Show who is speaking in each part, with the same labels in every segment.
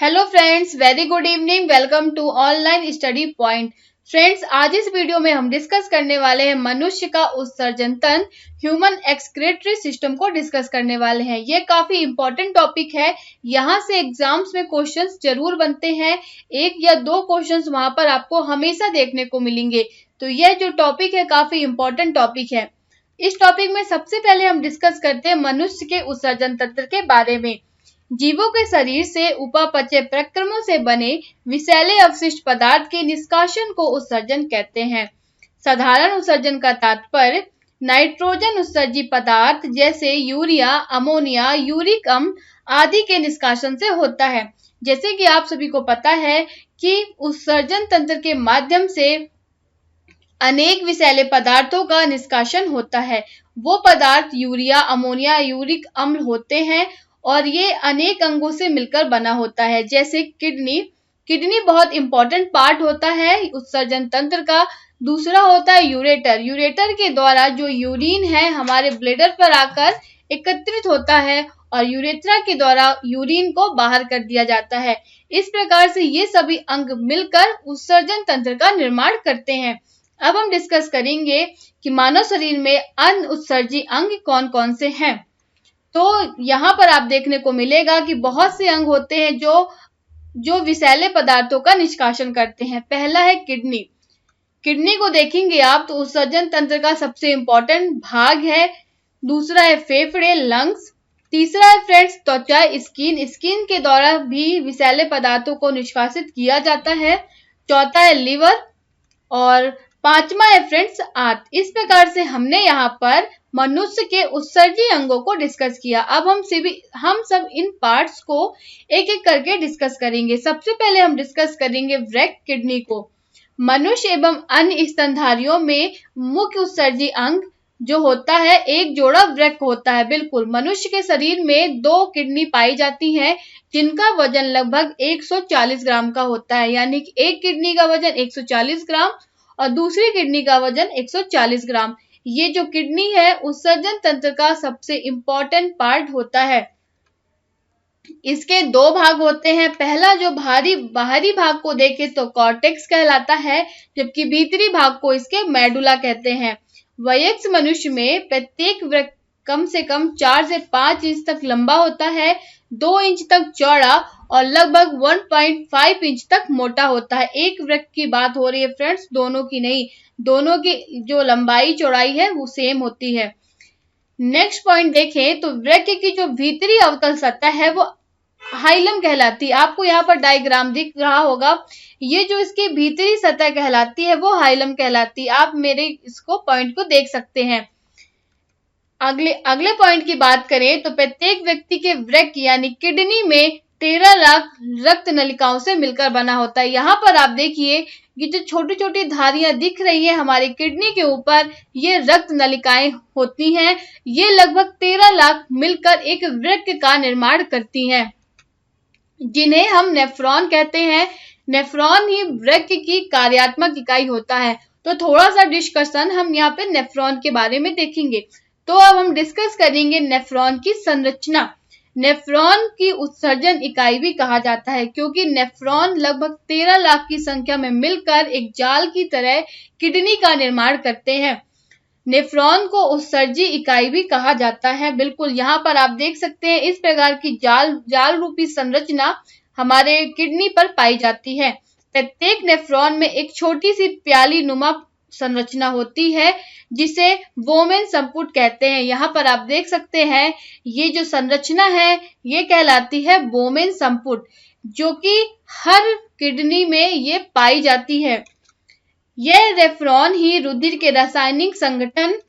Speaker 1: Hello friends, very good evening. Welcome to online study point. Friends, आज इस video में हम डिस्कस करने वाले हैं मनुष्य का उत्सर्जन तंत्र, ह्यूमन एक्सक्रीटरी सिस्टम को डिस्कस करने वाले हैं। ये काफी इंपॉर्टेंट टॉपिक है। यहाँ से एग्जाम्स में क्वेश्चंस जरूर बनते हैं। एक या दो क्वेश्चंस वहां पर आपको हमेशा देखने को मिलेंगे। तो यह जो टॉपिक है काफी इंपॉर्टेंट टॉपिक है। इस टॉपिक में सबसे पहले हम डिस्कस करते हैं मनुष्य के उत्सर्जन तंत्र के बारे में। जीवों के शरीर से उपापचय प्रक्रमों से बने विषैले अवशिष्ट पदार्थ के निष्कासन को उत्सर्जन कहते हैं। साधारण उत्सर्जन का तात्पर्य नाइट्रोजन उत्सर्जी पदार्थ जैसे यूरिया, अमोनिया, यूरिक अम्ल आदि के निष्कासन से होता है। जैसे कि आप सभी को पता है कि उत्सर्जन तंत्र के माध्यम से अनेक विषैले पदार्थों का निष्कासन होता है। वो पदार्थ यूरिया, अमोनिया, यूरिक अम्ल होते हैं और ये अनेक अंगों से मिलकर बना होता है। जैसे किडनी बहुत इंपॉर्टेंट पार्ट होता है उत्सर्जन तंत्र का। दूसरा होता है यूरेटर। यूरेटर के द्वारा जो यूरिन है हमारे ब्लैडर पर आकर एकत्रित होता है और यूरेथ्रा के द्वारा यूरिन को बाहर कर दिया जाता है। इस प्रकार से ये सभी अंग मिलकर उत्सर्जन तंत्र का निर्माण करते हैं। अब हम डिस्कस करेंगे कि मानव शरीर में अन्य उत्सर्जी अंग कौन कौन से हैं। तो यहाँ पर आप देखने को मिलेगा कि बहुत से अंग होते हैं जो विषैले पदार्थों का निष्कासन करते हैं। पहला है किडनी। किडनी को देखेंगे आप तो उत्सर्जन तंत्र का सबसे इंपॉर्टेंट भाग है। दूसरा है फेफड़े, लंग्स। तीसरा है फ्रेंड्स त्वचा, स्किन के द्वारा भी विषैले पदार्थों को निष्कासित किया जाता है। चौथा है लिवर और पांचवा है फ्रेंड्स आंत। इस प्रकार से हमने यहाँ पर मनुष्य के उत्सर्जी अंगों को डिस्कस किया। अब हम सब इन पार्ट्स को एक एक करके डिस्कस करेंगे। सबसे पहले हम डिस्कस करेंगे वृक्क, किडनी को। मनुष्य एवं अन्य स्तनधारियों में मुख्य उत्सर्जी अंग जो होता है एक जोड़ा वृक्क होता है। बिल्कुल, मनुष्य के शरीर में 2 किडनी पाई जाती हैं जिनका वजन लगभग 140 ग्राम का होता है। यानी कि एक किडनी का वजन 140 ग्राम और दूसरी किडनी का वजन 140 ग्राम। ये जो किडनी है उत्सर्जन तंत्र का सबसे इंपॉर्टेंट पार्ट होता है। इसके 2 भाग होते हैं। पहला जो बाहरी भाग को देखे तो कॉर्टेक्स कहलाता है, जबकि भीतरी भाग को इसके मेडुला कहते हैं। वयस्क मनुष्य में प्रत्येक वृक्क कम से कम 4 से 5 इंच तक लंबा होता है, 2 इंच तक चौड़ा और लगभग 1.5 इंच तक मोटा होता है। एक वृक्क की बात हो रही है फ्रेंड्स, दोनों की नहीं। दोनों की जो लंबाई चौड़ाई है वो सेम होती है। नेक्स्ट पॉइंट देखें तो वृक्क की जो भीतरी अवतल सतह है वो हाइलम कहलाती है। आपको यहाँ पर डायग्राम दिख रहा होगा। ये जो इसकी भीतरी सतह कहलाती है वो हाइलम कहलाती है। आप मेरे इसको पॉइंट को देख सकते हैं। अगले पॉइंट की बात करें तो प्रत्येक व्यक्ति के वृक्क यानी किडनी में 13 लाख रक्त नलिकाओं से मिलकर बना होता है। यहाँ पर आप देखिए ये जो छोटी छोटी धारियां दिख रही है हमारी किडनी के ऊपर, ये रक्त नलिकाएं होती हैं। ये लगभग 13 लाख मिलकर एक वृक्क का निर्माण करती हैं, जिन्हें हम नेफ्रॉन कहते हैं। नेफ्रॉन ही वृक्क की कार्यात्मक इकाई होता है। तो थोड़ा सा डिस्कशन हम यहाँ पे नेफ्रॉन के बारे में देखेंगे। तो अब हम डिस्कस करेंगे नेफ्रॉन की संरचना। नेफ्रॉन की उत्सर्जन इकाई भी कहा जाता है क्योंकि नेफ्रॉन लगभग 13 लाख की संख्या में मिलकर एक जाल की तरह किडनी का निर्माण करते हैं। नेफ्रॉन को उत्सर्जी इकाई भी कहा जाता है। बिल्कुल, यहाँ पर आप देख सकते हैं इस प्रकार की जाल रूपी संरचना हमारे किडनी पर पाई जाती है। प्रत्येक नेफ्रॉन में एक छोटी सी प्याली नुमा संरचना होती है जिसे वोमेन संपुट कहते हैं। यहाँ पर आप देख सकते हैं ये जो संरचना है ये कहलाती है वोमेन संपुट, जो कि हर किडनी में ये पाई जाती है। यह नेफ्रॉन ही रुधिर के रासायनिक संगठन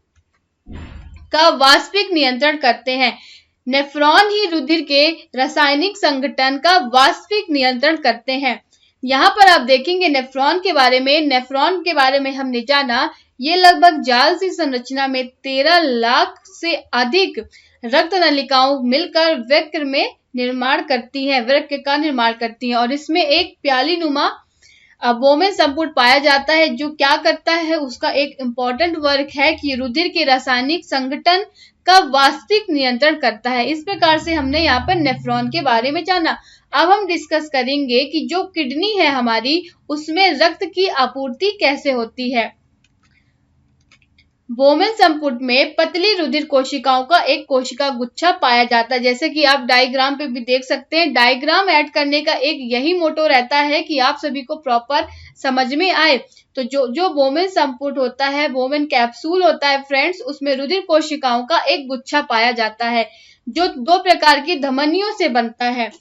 Speaker 1: का वास्तविक नियंत्रण करते हैं। नेफ्रॉन ही रुधिर के रासायनिक संगठन का वास्तविक नियंत्रण करते हैं। यहाँ पर आप देखेंगे नेफ्रॉन के बारे में हमने जाना ये लगभग जाल सी संरचना में 13 लाख से अधिक रक्त नलिकाओं मिलकर वृक्क का निर्माण करती हैं और इसमें एक प्याली नुमा वोमेन संपुट पाया जाता है, जो क्या करता है उसका एक इम्पोर्टेंट वर्क है कि रुधिर के रासायनिक संगठन का वास्तविक नियंत्रण करता है। इस प्रकार से हमने यहाँ पर नेफ्रॉन के बारे में जाना। अब हम डिस्कस करेंगे कि जो किडनी है हमारी, उसमें रक्त की आपूर्ति कैसे होती है। बोमेन संपुट में पतली रुधिर कोशिकाओं का एक कोशिका गुच्छा पाया जाता है। जैसे कि आप डायग्राम पे भी देख सकते हैं। डायग्राम ऐड करने का एक यही मोटो रहता है कि आप सभी को प्रॉपर समझ में आए। तो जो बोमेन संपुट होता है, बोमेन कैप्सूल होता है फ्रेंड्स, उसमें रुधिर कोशिकाओं का एक गुच्छा पाया जाता है जो 2 प्रकार की धमनियों से बनता है,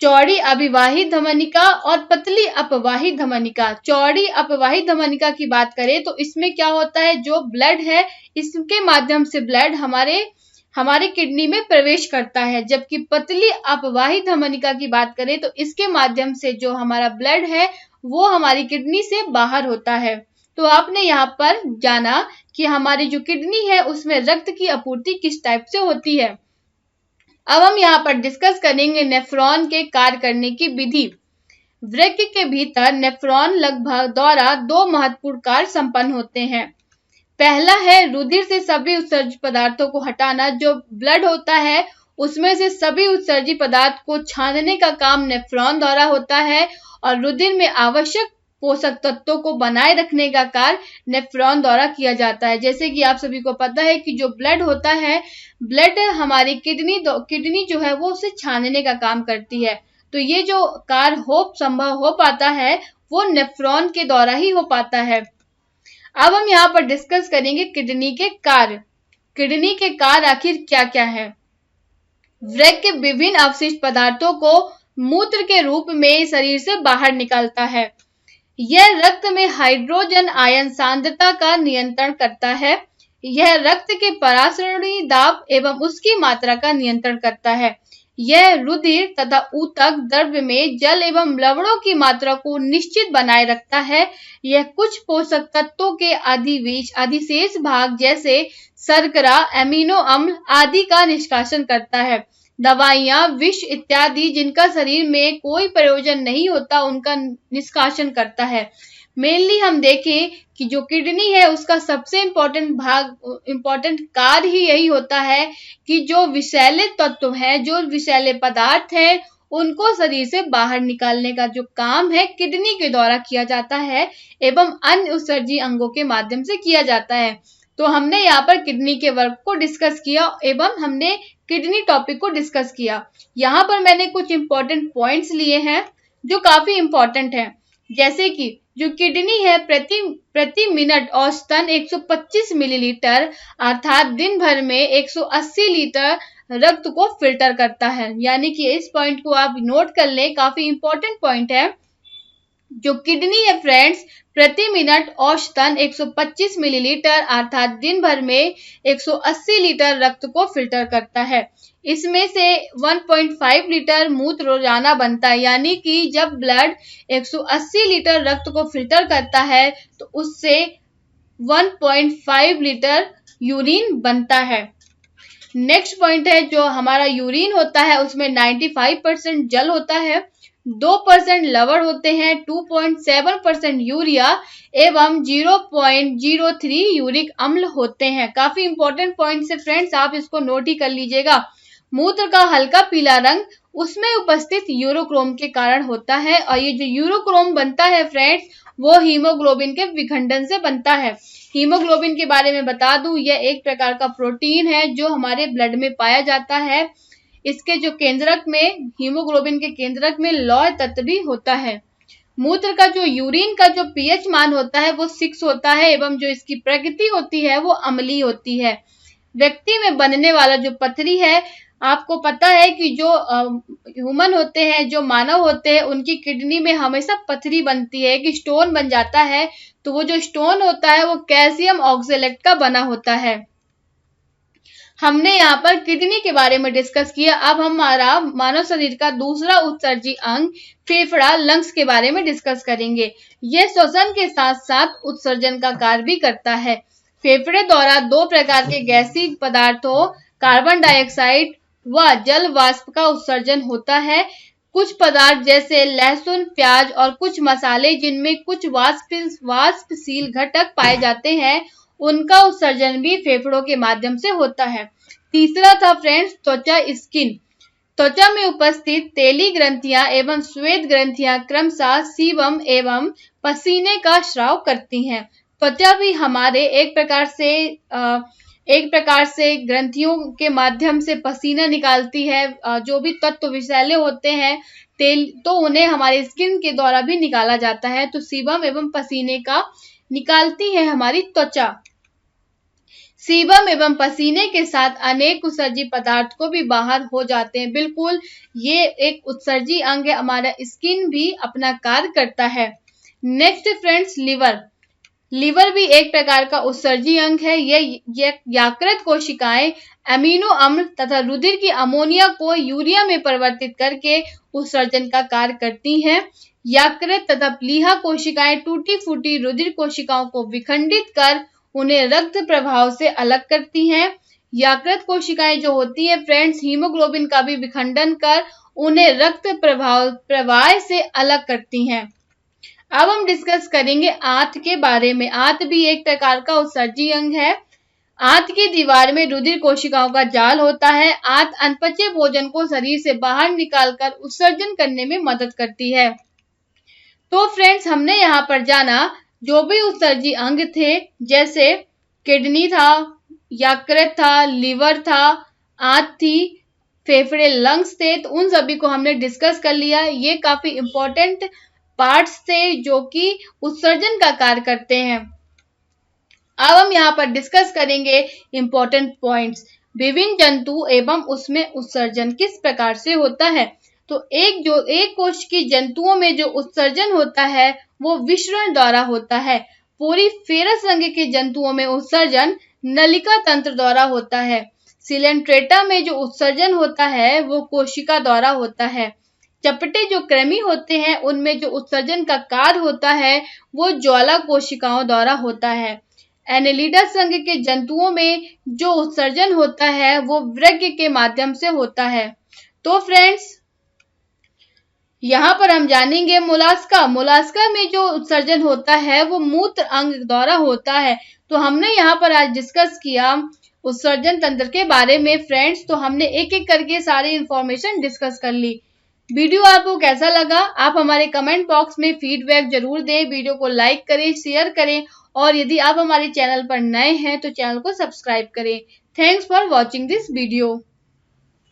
Speaker 1: चौड़ी अभिवाही धमनिका और पतली अपवाही धमनिका। चौड़ी अपवाही धमनिका की बात करें तो इसमें क्या होता है, जो ब्लड है इसके माध्यम से ब्लड हमारे किडनी में प्रवेश करता है। जबकि पतली अपवाही धमनिका की बात करें तो इसके माध्यम से जो हमारा ब्लड है वो हमारी किडनी से बाहर होता है। तो आपने यहाँ पर जाना कि हमारी जो किडनी है उसमें रक्त की आपूर्ति किस टाइप से होती है। अब हम यहाँ पर डिस्कस करेंगे नेफ्रॉन के कार्य करने की विधि। वृक्क के भीतर नेफ्रॉन लगभग द्वारा 2 महत्वपूर्ण कार्य संपन्न होते हैं। पहला है रुधिर से सभी उत्सर्जित पदार्थों को हटाना। जो ब्लड होता है उसमें से सभी उत्सर्जित पदार्थ को छानने का काम नेफ्रॉन द्वारा होता है और रुधिर में आवश्यक पोषक तत्वों को बनाए रखने का कार्य नेफ्रॉन द्वारा किया जाता है। जैसे कि आप सभी को पता है कि जो ब्लड होता है, ब्लड हमारी किडनी जो है वो उसे छानने का काम करती है। तो ये जो कार्य संभव हो पाता है वो नेफ्रॉन के द्वारा ही हो पाता है। अब हम यहाँ पर डिस्कस करेंगे किडनी के कार्य। किडनी के कार्य आखिर क्या क्या है। वृक्क के विभिन्न अवशिष्ट पदार्थों को मूत्र के रूप में शरीर से बाहर निकालता है। यह रक्त में हाइड्रोजन आयन सांद्रता का नियंत्रण करता है। यह रक्त के परासरणी दाब एवं उसकी मात्रा का नियंत्रण करता है। यह रुधिर तथा ऊतक द्रव्य में जल एवं लवणों की मात्रा को निश्चित बनाए रखता है। यह कुछ पोषक तत्वों के अधिशेष भाग जैसे शर्करा, एमिनो अम्ल आदि का निष्कासन करता है। दवाइयां, विष इत्यादि जिनका शरीर में कोई प्रयोजन नहीं होता उनका निष्कासन करता है। मेनली हम देखें कि जो किडनी है उसका सबसे इम्पोर्टेंट कार्य ही यही होता है कि जो विषैले तत्व हैं, जो विषैले पदार्थ हैं, उनको शरीर से बाहर निकालने का जो काम है किडनी के द्वारा किया जाता है एवं अन्य उत्सर्जी अंगों के माध्यम से किया जाता है। तो हमने यहाँ पर किडनी के वर्क को डिस्कस किया एवं हमने किडनी टॉपिक को डिस्कस किया। यहाँ पर मैंने कुछ इंपॉर्टेंट पॉइंट्स लिए हैं जो काफी इंपॉर्टेंट हैं। जैसे कि जो किडनी है प्रति मिनट औसतन 125 मिलीलीटर अर्थात दिन भर में 180 लीटर रक्त को फिल्टर करता है। यानी कि इस पॉइंट को आप नोट कर लें, काफी इंपॉर्टेंट पॉइंट है। जो किडनी है फ्रेंड्स प्रति मिनट औसतन 125 मिलीलीटर अर्थात दिन भर में 180 लीटर रक्त को फिल्टर करता है। इसमें से 1.5 लीटर मूत्र रोजाना बनता है। यानी कि जब ब्लड 180 लीटर रक्त को फिल्टर करता है तो उससे 1.5 लीटर यूरिन बनता है। नेक्स्ट पॉइंट है, जो हमारा यूरिन होता है उसमें 95% जल होता है, 2% लवण होते हैं, 2.7% यूरिया एवं 0.03 यूरिक अम्ल होते हैं। काफी इंपॉर्टेंट पॉइंट है फ्रेंड्स, आप इसको नोट ही कर लीजिएगा। मूत्र का हल्का पीला रंग उसमें उपस्थित यूरोक्रोम के कारण होता है और ये जो यूरोक्रोम बनता है फ्रेंड्स वो हीमोग्लोबिन के विखंडन से बनता है। हीमोग्लोबिन के बारे में बता दूं, यह एक प्रकार का प्रोटीन है जो हमारे ब्लड में पाया जाता है। इसके जो केंद्रक में, हीमोग्लोबिन के केंद्रक में लौह तत्व भी होता है। मूत्र का जो यूरिन का जो पीएच मान होता है वो 6 होता है एवं जो इसकी प्रकृति होती है वो अम्लीय होती है। व्यक्ति में बनने वाला जो पथरी है, आपको पता है कि जो ह्यूमन होते हैं, जो मानव होते हैं, उनकी किडनी में हमेशा पथरी बनती है कि स्टोन बन जाता है। तो वो जो स्टोन होता है वो कैल्शियम ऑक्सलेट का बना होता है। हमने यहाँ पर किडनी के बारे में डिस्कस किया। अब हमारा मानव शरीर का दूसरा उत्सर्जी अंग फेफड़ा, लंग्स के बारे में डिस्कस करेंगे। यह श्वसन के साथ साथ उत्सर्जन का कार्य भी करता है। फेफड़े द्वारा 2 प्रकार के गैसीय पदार्थों कार्बन डाइऑक्साइड व जल वाष्प का उत्सर्जन होता है। कुछ पदार्थ जैसे लहसुन, प्याज और कुछ मसाले जिनमें कुछ वाष्पशील घटक पाए जाते हैं, उनका उत्सर्जन भी फेफड़ों के माध्यम से होता है। तीसरा था फ्रेंड्स त्वचा, स्किन। त्वचा में उपस्थित तेली ग्रंथियां एवं श्वेत ग्रंथियां क्रमशः सीबम एवं पसीने का स्राव करती हैं। त्वचा भी हमारे एक प्रकार से ग्रंथियों के माध्यम से पसीना निकालती है। जो भी तत्व विषैले होते हैं तेल, तो उन्हें हमारे स्किन के द्वारा भी निकाला जाता है। तो सीबम एवं पसीने का निकालती है हमारी त्वचा। सीबम एवं पसीने के साथ अनेक उत्सर्जी पदार्थ को भी बाहर हो जाते हैं। बिल्कुल, ये एक उत्सर्जी अंग है, हमारा स्किन भी अपना कार्य करता है। नेक्स्ट फ्रेंड्स, लिवर भी एक प्रकार का उत्सर्जी अंग है। ये यकृत कोशिकाएं अमीनो अम्ल तथा रुधिर की अमोनिया को यूरिया में परिवर्तित करके उत्सर्जन का कार्य करती हैं। यकृत तथा प्लीहा कोशिकाएं टूटी फूटी रुधिर कोशिकाओं को विखंडित कर उन्हें रक्त प्रवाह से अलग करती हैं। यकृत कोशिकाएं जो होती हैं फ्रेंड्स, हीमोग्लोबिन का भी विखंडन कर उन्हें रक्त प्रवाह से अलग करती हैं। अब हम डिस्कस करेंगे आंत के बारे में। आंत भी एक प्रकार का उत्सर्जी अंग है। आंत की दीवार में रुधिर कोशिकाओं का जाल होता है। आंत अनपचे भोजन को शरीर से बाहर निकालकर उत्सर्जन करने में मदद करती है। तो फ्रेंड्स, हमने यहाँ पर जाना जो भी उत्सर्जी अंग थे, जैसे किडनी था, यकृत था, लिवर था, आंत थी, फेफड़े लंग्स थे, तो उन सभी को हमने डिस्कस कर लिया। ये काफी इंपॉर्टेंट पार्ट्स थे जो कि उत्सर्जन का कार्य करते हैं। अब हम यहाँ पर डिस्कस करेंगे इंपॉर्टेंट पॉइंट्स। विभिन्न जंतु एवं उसमें उत्सर्जन किस प्रकार से होता है। तो एक कोश की जंतुओं में जो उत्सर्जन होता है वो विसरण द्वारा होता है। पोरीफेरस रंग के जंतुओं में उत्सर्जन नलिका तंत्र द्वारा होता है। सिलेंट्रेटा में जो उत्सर्जन होता है वो कोशिका द्वारा होता है। चपटे जो कृमि होते हैं उनमें जो उत्सर्जन का कार्य होता है वो ज्वाला कोशिकाओं द्वारा होता है। एनेलिडस रंग के जंतुओं में जो उत्सर्जन होता है वो वृक्क के माध्यम से होता है। तो फ्रेंड्स, यहाँ पर हम जानेंगे मोलास्का में जो उत्सर्जन होता है वो मूत्र अंग द्वारा होता है। तो हमने यहाँ पर आज डिस्कस किया उत्सर्जन तंत्र के बारे में फ्रेंड्स। तो हमने एक एक करके सारी इंफॉर्मेशन डिस्कस कर ली। वीडियो आपको कैसा लगा आप हमारे कमेंट बॉक्स में फीडबैक जरूर दें। वीडियो को लाइक करें, शेयर करें और यदि आप हमारे चैनल पर नए हैं तो चैनल को सब्सक्राइब करें। Thanks for watching this video.